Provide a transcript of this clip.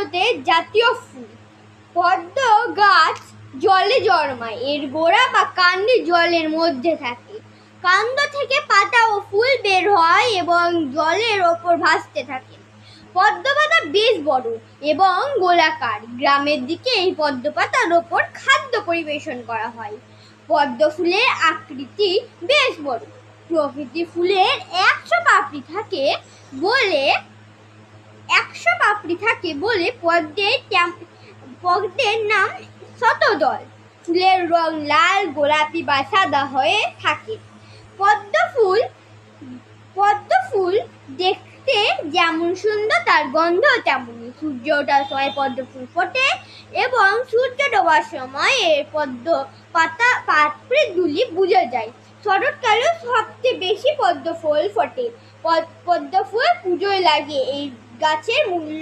ভারতের জাতীয় ফুল। পদ্ম গাছ জলে জন্মায়। এর গোড়া বা কাণ্ডে জলের মধ্যে থাকে। কাণ্ড থেকে পাতা ও ফুল বের হয় এবং জলের ওপর ভাসতে থাকে। পদ্ম পাতা বেশ বড় এবং গোলাকার। গ্রামের দিকে এই পদ্ম পাতার ওপর খাদ্য পরিবেশন করা হয়। পদ্ম ফুলের আকৃতি বেশ বড়। প্রকৃতি ফুলের 100 পাপড়ি থাকে বলে পদ্মের নাম শতদল। ফুলের রং লাল, গোলাপি বা সাদা হয়ে থাকে। পদ্ম ফুল দেখতে যেমন সুন্দর তার গন্ধ তেমনই। সূর্য ওঠার সময় পদ্ম ফুল ফোটে এবং সূর্য ডোবার সময় এর পদ্ম পাপড়িগুলি বুঝে যায়। শরৎকালেও সবচেয়ে বেশি পদ্ম ফুল ফোটে। পদ্ম ফুল পুজোয় লাগে। এই গাছের মূল্য